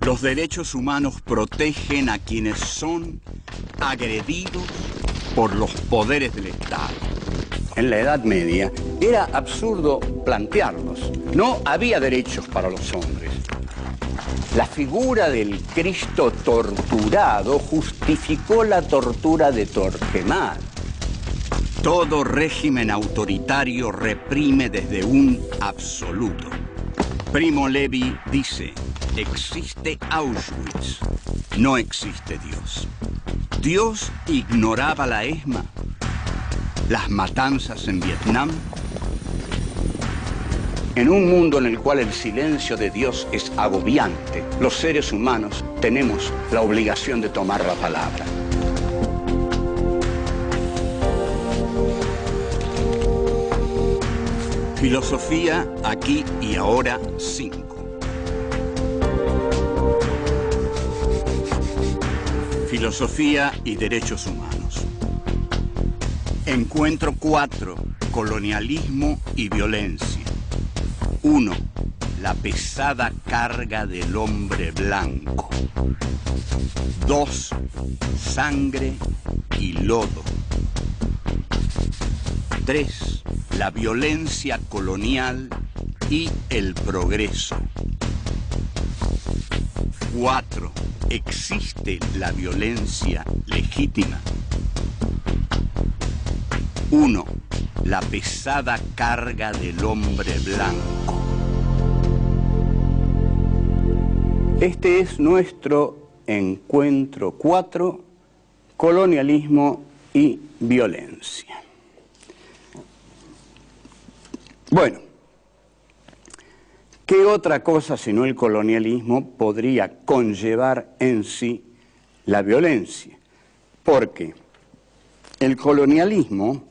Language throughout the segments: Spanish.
Los derechos humanos protegen a quienes son agredidos por los poderes del Estado. En la Edad Media era absurdo plantearlos. No había derechos para los hombres. La figura del Cristo torturado justificó la tortura de Torquemada. Todo régimen autoritario reprime desde un absoluto. Primo Levi dice: existe Auschwitz, no existe Dios. Dios ignoraba la ESMA, las matanzas en Vietnam. En un mundo en el cual el silencio de Dios es agobiante, los seres humanos tenemos la obligación de tomar la palabra. Filosofía aquí y ahora 5. Filosofía y derechos humanos. Encuentro 4. Colonialismo y violencia. 1. La pesada carga del hombre blanco. 2. Sangre y lodo. 3. La violencia colonial y el progreso. 4. ¿Existe la violencia legítima? 1. La pesada carga del hombre blanco. Este es nuestro encuentro 4, colonialismo y violencia. Bueno, ¿qué otra cosa sino el colonialismo podría conllevar en sí la violencia? Porque el colonialismo,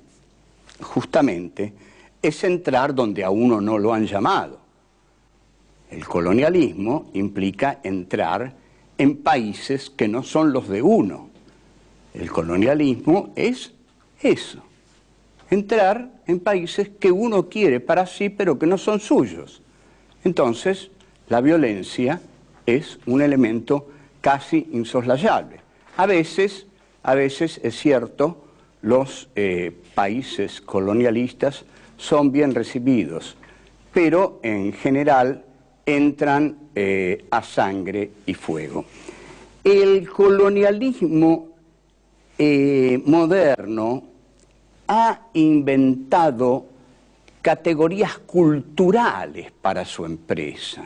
justamente, es entrar donde a uno no lo han llamado. El colonialismo implica entrar en países que no son los de uno. El colonialismo es eso. Entrar en países que uno quiere para sí, pero que no son suyos. Entonces, la violencia es un elemento casi insoslayable. A veces es cierto, los países colonialistas son bien recibidos, pero en general entran a sangre y fuego. El colonialismo moderno ha inventado categorías culturales para su empresa.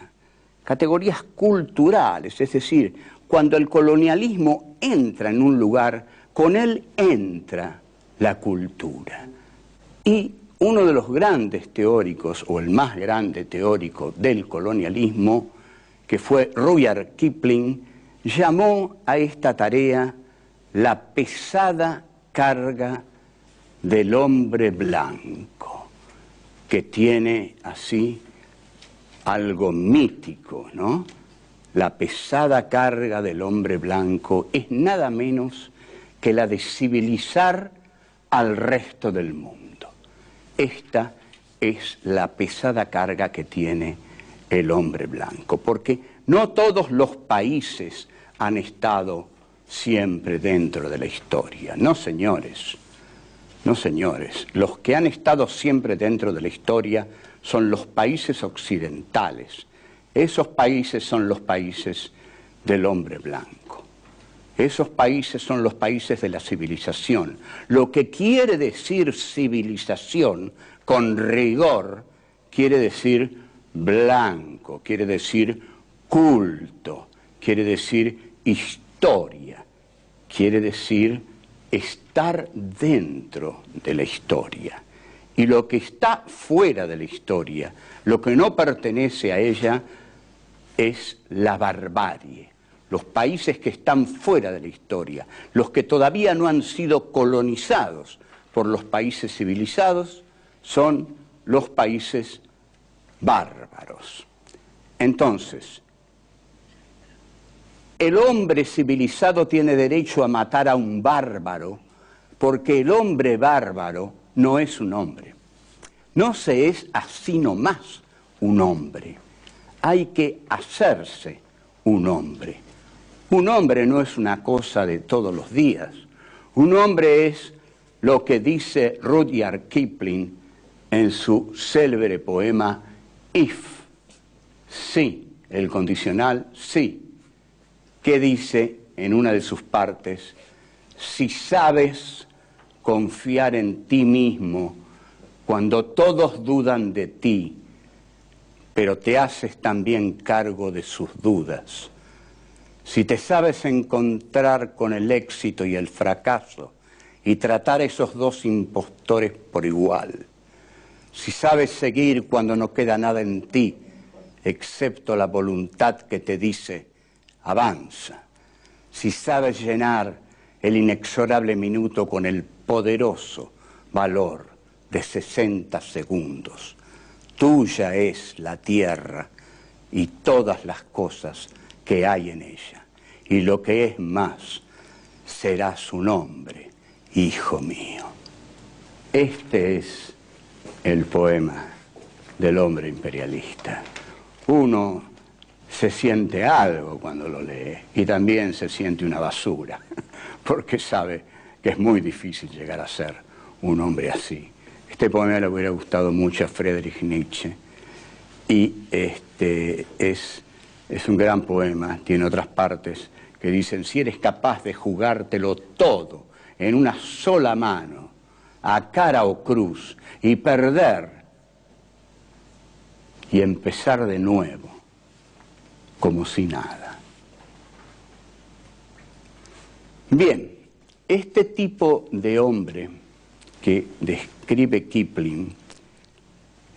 Categorías culturales, es decir, cuando el colonialismo entra en un lugar, con él entra la cultura. Y uno de los grandes teóricos, o el más grande teórico del colonialismo, que fue Rudyard Kipling, llamó a esta tarea la pesada carga del hombre blanco, que tiene así algo mítico, ¿no? La pesada carga del hombre blanco es nada menos que la de civilizar al resto del mundo. Esta es la pesada carga que tiene el hombre blanco, porque no todos los países han estado siempre dentro de la historia. No, señores. No, señores. Los que han estado siempre dentro de la historia son los países occidentales. Esos países son los países del hombre blanco. Esos países son los países de la civilización. Lo que quiere decir civilización, con rigor, quiere decir blanco, quiere decir culto, quiere decir historia, quiere decir estar dentro de la historia. Y lo que está fuera de la historia, lo que no pertenece a ella, es la barbarie. Los países que están fuera de la historia, los que todavía no han sido colonizados por los países civilizados, son los países bárbaros. Entonces, el hombre civilizado tiene derecho a matar a un bárbaro, porque el hombre bárbaro no es un hombre. No se es así nomás un hombre. Hay que hacerse un hombre. Un hombre no es una cosa de todos los días. Un hombre es lo que dice Rudyard Kipling en su célebre poema If. Sí, el condicional sí, que dice en una de sus partes: si sabes confiar en ti mismo cuando todos dudan de ti, pero te haces también cargo de sus dudas. Si te sabes encontrar con el éxito y el fracaso y tratar a esos dos impostores por igual. Si sabes seguir cuando no queda nada en ti, excepto la voluntad que te dice, avanza. Si sabes llenar el inexorable minuto con el poderoso valor de 60 segundos, tuya es la tierra y todas las cosas que hay en ella. Y lo que es más, será su nombre, hijo mío. Este es el poema del hombre imperialista. Uno se siente algo cuando lo lee y también se siente una basura, porque sabe que es muy difícil llegar a ser un hombre así. Este poema le hubiera gustado mucho a Friedrich Nietzsche y es un gran poema. Tiene otras partes que dicen: si eres capaz de jugártelo todo en una sola mano, a cara o cruz, y perder y empezar de nuevo, como si nada. Bien, este tipo de hombre que describe Kipling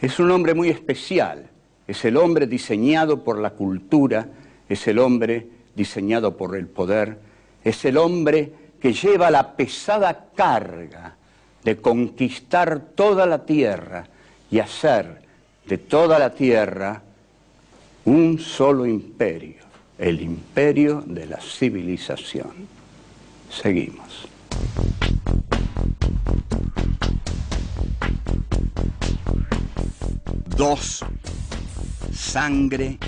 es un hombre muy especial. Es el hombre diseñado por la cultura, es el hombre diseñado por el poder, es el hombre que lleva la pesada carga de conquistar toda la tierra y hacer de toda la tierra un solo imperio, el imperio de la civilización. Seguimos. Dos, sangre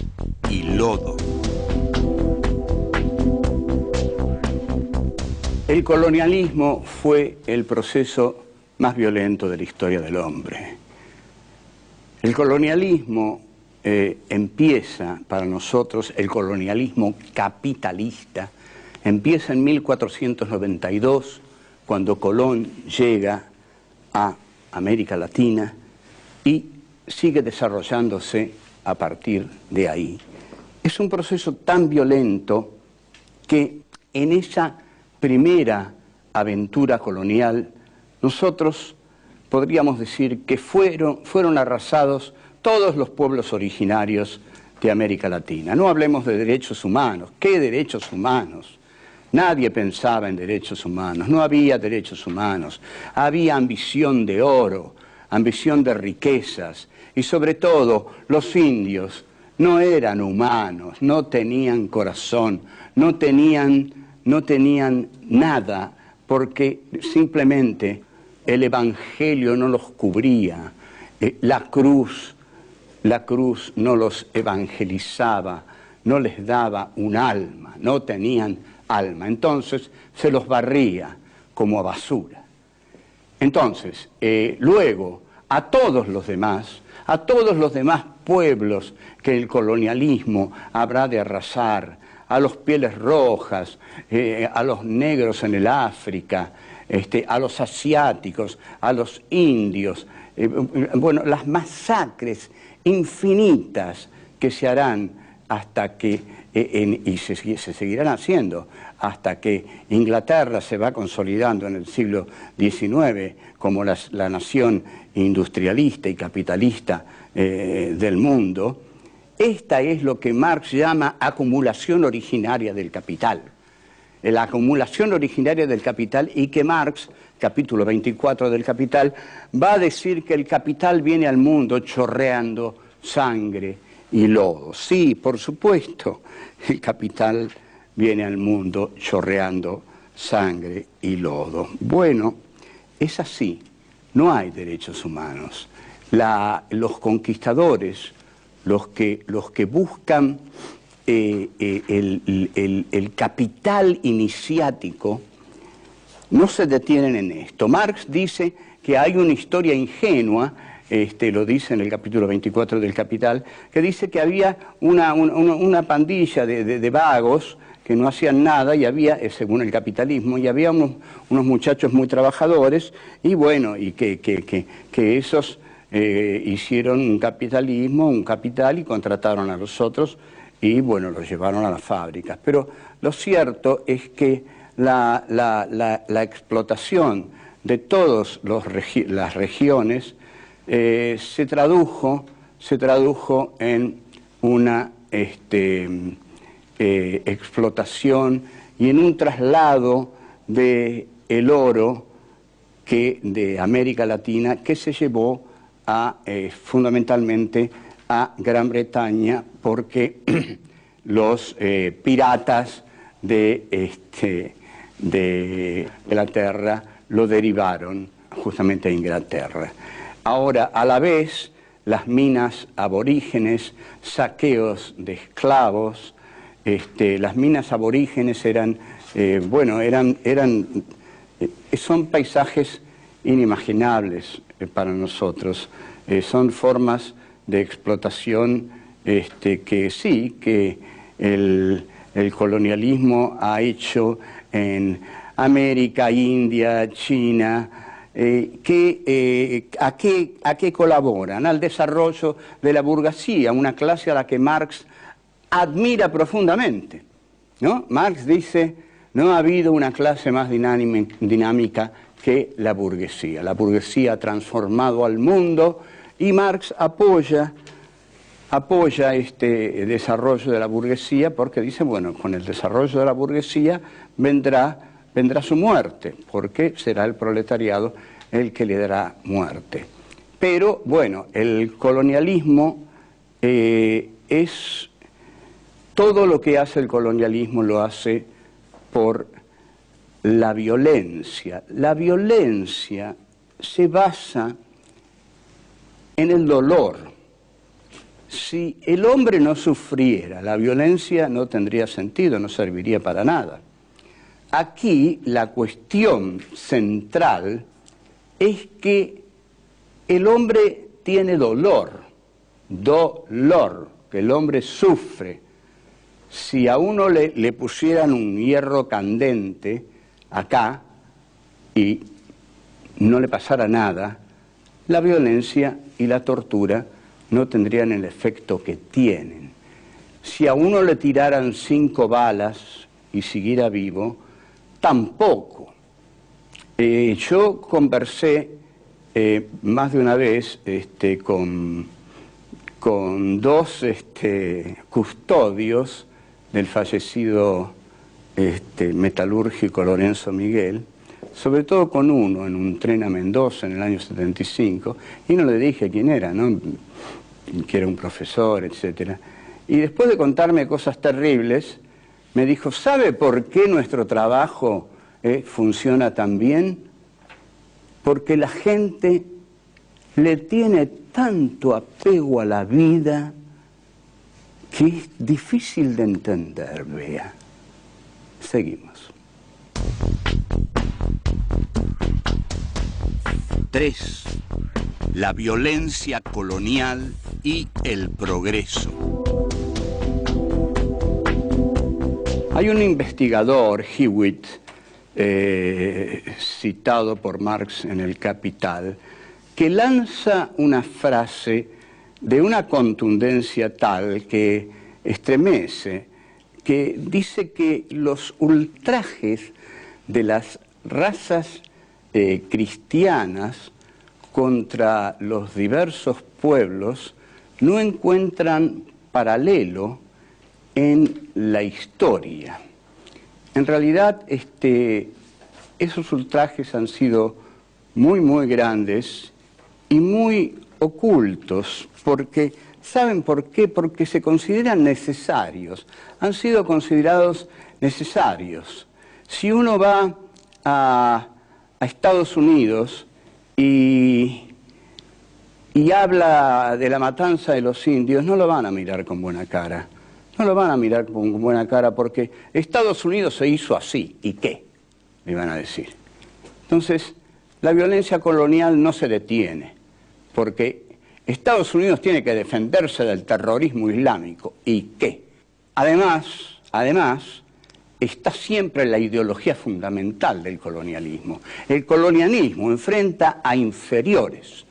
y lodo. El colonialismo fue el proceso más violento de la historia del hombre. El colonialismo empieza para nosotros, el colonialismo capitalista, empieza en 1492, cuando Colón llega a América Latina y sigue desarrollándose a partir de ahí. Es un proceso tan violento que en esa primera aventura colonial nosotros podríamos decir que fueron arrasados todos los pueblos originarios de América Latina. No hablemos de derechos humanos. ¿Qué derechos humanos? Nadie pensaba en derechos humanos, no había derechos humanos. Había ambición de oro, ambición de riquezas, y sobre todo los indios no eran humanos, no tenían corazón, no tenían nada, porque simplemente el Evangelio no los cubría, la cruz no los evangelizaba, no les daba un alma, no tenían alma. Entonces se los barría como a basura. Entonces, luego, a todos los demás pueblos que el colonialismo habrá de arrasar, a los pieles rojas, a los negros en el África, a los asiáticos, a los indios, bueno, las masacres infinitas que se harán hasta que, y se seguirán haciendo, hasta que Inglaterra se va consolidando en el siglo XIX como la nación industrialista y capitalista del mundo. Esta es lo que Marx llama acumulación originaria del capital. La acumulación originaria del capital, y que Marx, capítulo 24 del Capital, va a decir que el capital viene al mundo chorreando sangre y lodo. Sí, por supuesto, el capital viene al mundo chorreando sangre y lodo. Bueno, es así, no hay derechos humanos. Los conquistadores, los que buscan el capital iniciático no se detienen en esto. Marx dice que hay una historia ingenua, lo dice en el capítulo 24 del Capital, que dice que había una pandilla de vagos que no hacían nada y había, según el capitalismo, y había unos muchachos muy trabajadores y bueno, y que esos hicieron un capitalismo, un capital y contrataron a los otros y bueno, los llevaron a las fábricas. Pero lo cierto es que la explotación de todas las regiones se tradujo en una explotación y en un traslado del oro de América Latina que se llevó fundamentalmente a Gran Bretaña porque los piratas de Inglaterra lo derivaron justamente a Inglaterra. Ahora, a la vez, las minas aborígenes, saqueos de esclavos, las minas aborígenes son paisajes inimaginables para nosotros, son formas de explotación que el colonialismo ha hecho en América, India, China, ¿a qué colaboran? Al desarrollo de la burguesía, una clase a la que Marx admira profundamente, ¿no? Marx dice, no ha habido una clase más dinámica que la burguesía. La burguesía ha transformado al mundo y Marx apoya este desarrollo de la burguesía porque dice, bueno, con el desarrollo de la burguesía vendrá su muerte, porque será el proletariado el que le dará muerte. Pero, bueno, el colonialismo todo lo que hace el colonialismo lo hace por la violencia. La violencia se basa en el dolor. Si el hombre no sufriera, la violencia no tendría sentido, no serviría para nada. Aquí la cuestión central es que el hombre tiene dolor, que el hombre sufre. Si a uno le pusieran un hierro candente acá y no le pasara nada, la violencia y la tortura no tendrían el efecto que tienen. Si a uno le tiraran 5 balas y siguiera vivo, tampoco. Yo conversé más de una vez con 2 custodios del fallecido metalúrgico Lorenzo Miguel, sobre todo con uno en un tren a Mendoza en el año 75, y no le dije quién era, ¿no? Que era un profesor, etc. Y después de contarme cosas terribles, me dijo, ¿sabe por qué nuestro trabajo funciona tan bien? Porque la gente le tiene tanto apego a la vida que es difícil de entender, vea. Seguimos. 3. La violencia colonial y el progreso. Hay un investigador, Hewitt, citado por Marx en el Capital, que lanza una frase de una contundencia tal que estremece, que dice que los ultrajes de las razas cristianas contra los diversos pueblos no encuentran paralelo en la historia. En realidad, esos ultrajes han sido muy, muy grandes y muy ocultos, porque, ¿saben por qué? Porque se consideran necesarios, han sido considerados necesarios. Si uno va a Estados Unidos y habla de la matanza de los indios, no lo van a mirar con buena cara. No lo van a mirar con buena cara porque Estados Unidos se hizo así. ¿Y qué? Le van a decir. Entonces, la violencia colonial no se detiene porque Estados Unidos tiene que defenderse del terrorismo islámico. ¿Y qué? Además, está siempre la ideología fundamental del colonialismo. El colonialismo enfrenta a inferiores.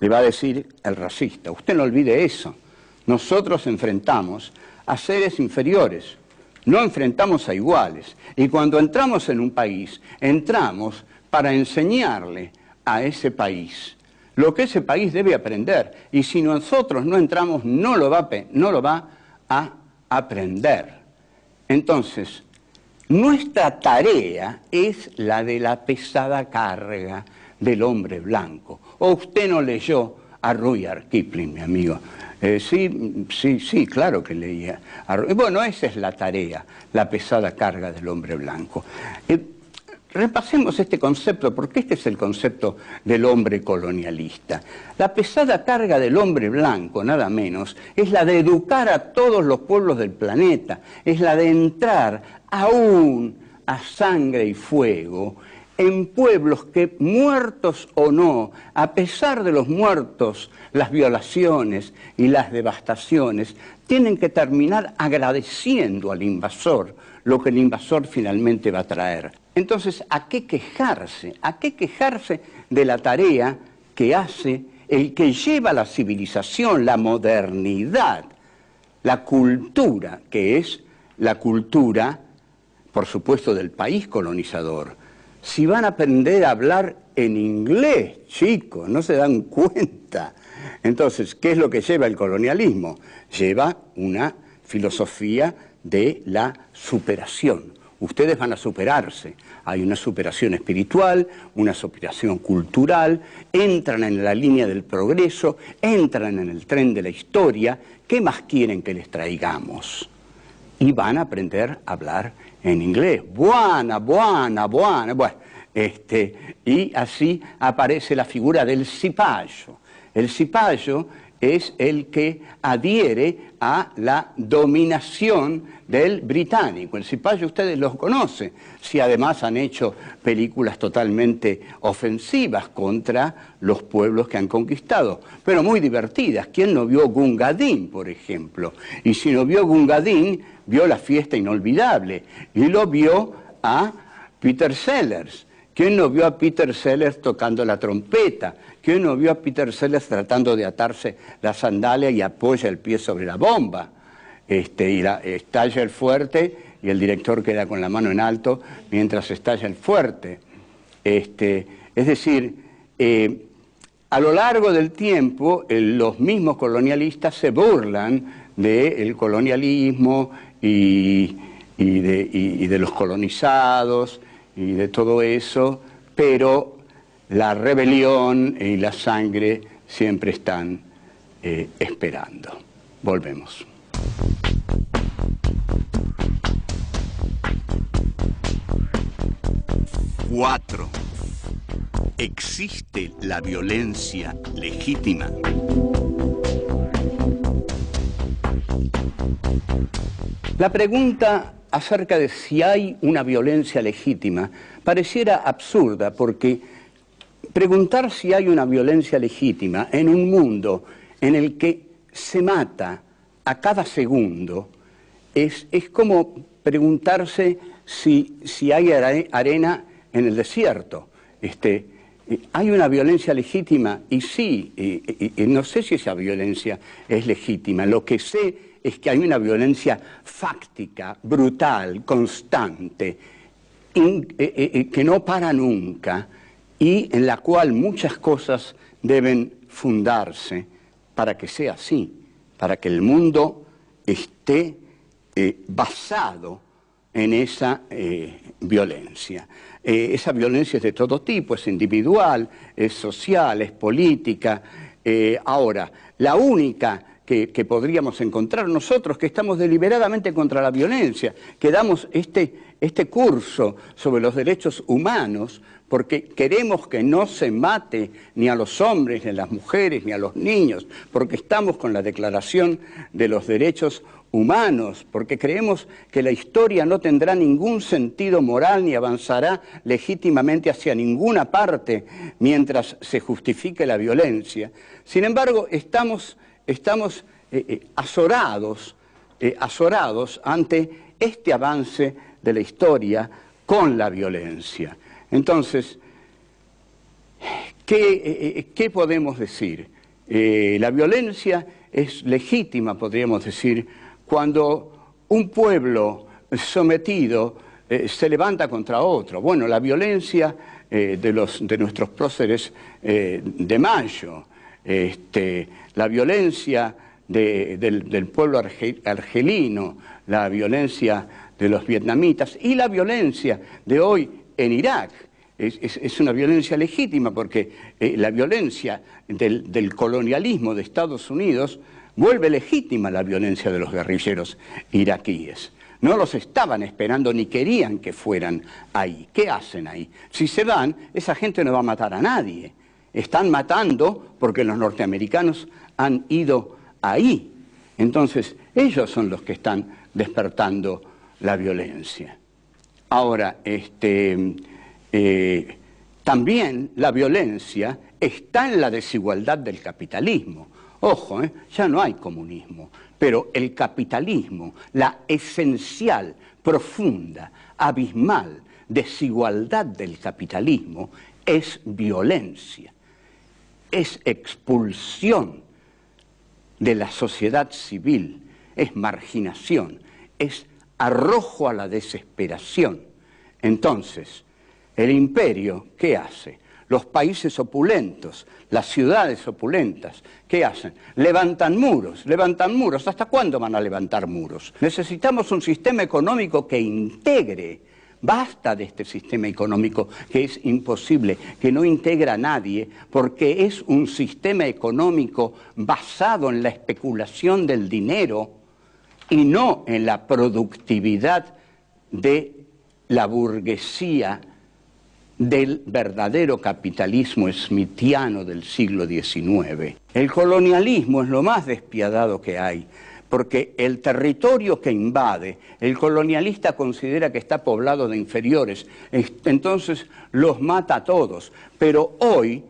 Le va a decir el racista. Usted no olvide eso. Nosotros enfrentamos a seres inferiores, no enfrentamos a iguales. Y cuando entramos en un país, entramos para enseñarle a ese país lo que ese país debe aprender. Y si nosotros no entramos, no lo va a aprender. Entonces, nuestra tarea es la de la pesada carga del hombre blanco. ¿O usted no leyó a Rudyard Kipling, mi amigo? Sí, claro que leía. Bueno, esa es la tarea, la pesada carga del hombre blanco. Repasemos este concepto, porque este es el concepto del hombre colonialista. La pesada carga del hombre blanco, nada menos, es la de educar a todos los pueblos del planeta, es la de entrar aún a sangre y fuego en pueblos que, muertos o no, a pesar de los muertos, las violaciones y las devastaciones, tienen que terminar agradeciendo al invasor lo que el invasor finalmente va a traer. Entonces, ¿a qué quejarse? ¿A qué quejarse de la tarea que hace el que lleva la civilización, la modernidad, la cultura, que es la cultura, por supuesto, del país colonizador? Si van a aprender a hablar en inglés, chicos, no se dan cuenta. Entonces, ¿qué es lo que lleva el colonialismo? Lleva una filosofía de la superación. Ustedes van a superarse. Hay una superación espiritual, una superación cultural, entran en la línea del progreso, entran en el tren de la historia. ¿Qué más quieren que les traigamos? Y van a aprender a hablar en inglés. Buena. Bueno, y así aparece la figura del cipayo. El cipayo es el que adhiere a la dominación del británico. El cipayo ustedes los conocen, si además han hecho películas totalmente ofensivas contra los pueblos que han conquistado, pero muy divertidas. ¿Quién no vio Gunga Din, por ejemplo? Y si no vio Gunga Din, vio La fiesta inolvidable y lo vio a Peter Sellers. ¿Quién no vio a Peter Sellers tocando la trompeta? ¿Quién no vio a Peter Sellers tratando de atarse la sandalia y apoya el pie sobre la bomba? Estalla el fuerte y el director queda con la mano en alto mientras estalla el fuerte. Es decir, a lo largo del tiempo los mismos colonialistas se burlan del colonialismo y de los colonizados y de todo eso, pero la rebelión y la sangre siempre están esperando. Volvemos. Cuatro. ¿Existe la violencia legítima? La pregunta acerca de si hay una violencia legítima pareciera absurda, porque preguntar si hay una violencia legítima en un mundo en el que se mata a cada segundo es como preguntarse si hay arena en el desierto. ¿Hay una violencia legítima? Y sí, no sé si esa violencia es legítima. Lo que sé es que hay una violencia fáctica, brutal, constante, que no para nunca y en la cual muchas cosas deben fundarse para que sea así, para que el mundo esté basado en esa violencia. Esa violencia es de todo tipo, es individual, es social, es política. Ahora, la única que podríamos encontrar nosotros, que estamos deliberadamente contra la violencia, que damos este curso sobre los derechos humanos, porque queremos que no se mate ni a los hombres, ni a las mujeres, ni a los niños, porque estamos con la Declaración de los Derechos humanos, porque creemos que la historia no tendrá ningún sentido moral ni avanzará legítimamente hacia ninguna parte mientras se justifique la violencia. Sin embargo, estamos azorados ante este avance de la historia con la violencia. Entonces, ¿qué podemos decir? La violencia es legítima, podríamos decir, cuando un pueblo sometido se levanta contra otro. Bueno, la violencia de nuestros próceres de Mayo, la violencia del pueblo argelino, la violencia de los vietnamitas y la violencia de hoy en Irak. Es una violencia legítima porque la violencia del colonialismo de Estados Unidos vuelve legítima la violencia de los guerrilleros iraquíes. No los estaban esperando ni querían que fueran ahí. ¿Qué hacen ahí? Si se van, esa gente no va a matar a nadie. Están matando porque los norteamericanos han ido ahí. Entonces, ellos son los que están despertando la violencia. Ahora, también la violencia está en la desigualdad del capitalismo. Ojo, ya no hay comunismo, pero el capitalismo, la esencial, profunda, abismal desigualdad del capitalismo es violencia, es expulsión de la sociedad civil, es marginación, es arrojo a la desesperación. Entonces, el imperio, ¿qué hace? Los países opulentos, las ciudades opulentas, ¿qué hacen? Levantan muros, levantan muros. ¿Hasta cuándo van a levantar muros? Necesitamos un sistema económico que integre. Basta de este sistema económico que es imposible, que no integra a nadie, porque es un sistema económico basado en la especulación del dinero y no en la productividad de la burguesía del verdadero capitalismo smithiano del siglo XIX. El colonialismo es lo más despiadado que hay, porque el territorio que invade, el colonialista considera que está poblado de inferiores, entonces los mata a todos. Pero hoy,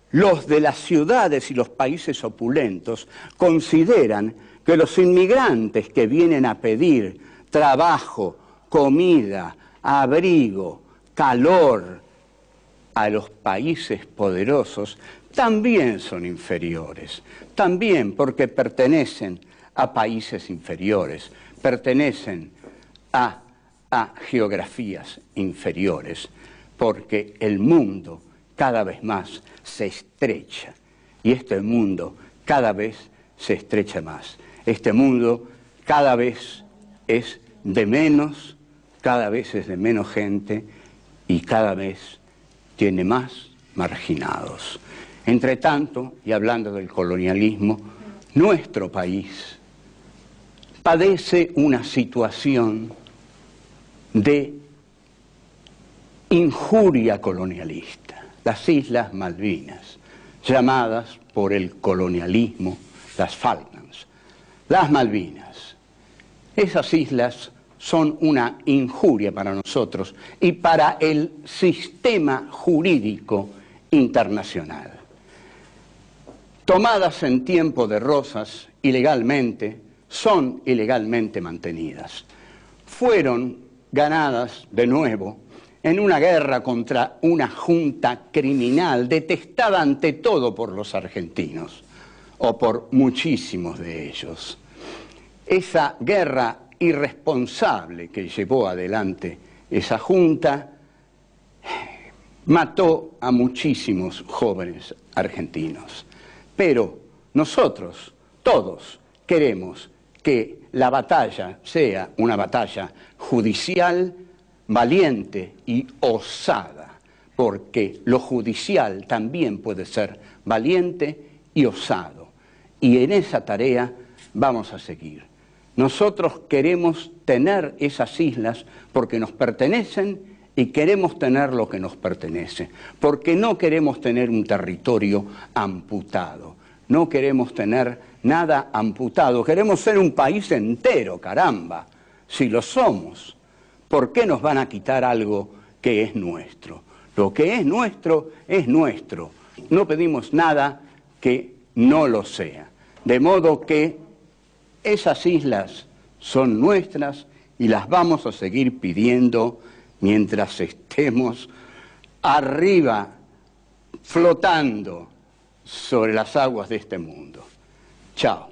los de las ciudades y los países opulentos consideran que los inmigrantes que vienen a pedir trabajo, comida, abrigo, calor a los países poderosos, también son inferiores, también porque pertenecen a países inferiores, pertenecen a geografías inferiores, porque el mundo cada vez más se estrecha, y este mundo cada vez se estrecha más. Este mundo cada vez es de menos, cada vez es de menos gente, y cada vez tiene más marginados. Entre tanto, y hablando del colonialismo, nuestro país padece una situación de injuria colonialista. Las Islas Malvinas, llamadas por el colonialismo las Falklands. Las Malvinas. Esas islas son una injuria para nosotros y para el sistema jurídico internacional. Tomadas en tiempo de Rosas ilegalmente, son ilegalmente mantenidas. Fueron ganadas de nuevo en una guerra contra una junta criminal detestada ante todo por los argentinos, o por muchísimos de ellos. Esa guerra irresponsable que llevó adelante esa junta mató a muchísimos jóvenes argentinos. Pero nosotros, todos, queremos que la batalla sea una batalla judicial, valiente y osada, porque lo judicial también puede ser valiente y osado. Y en esa tarea vamos a seguir. Nosotros queremos tener esas islas porque nos pertenecen y queremos tener lo que nos pertenece, porque no queremos tener un territorio amputado, no queremos tener nada amputado. Queremos ser un país entero, caramba. Si lo somos, ¿por qué nos van a quitar algo que es nuestro? Lo que es nuestro es nuestro. No pedimos nada que no lo sea. De modo que esas islas son nuestras y las vamos a seguir pidiendo mientras estemos arriba, flotando sobre las aguas de este mundo. Chao.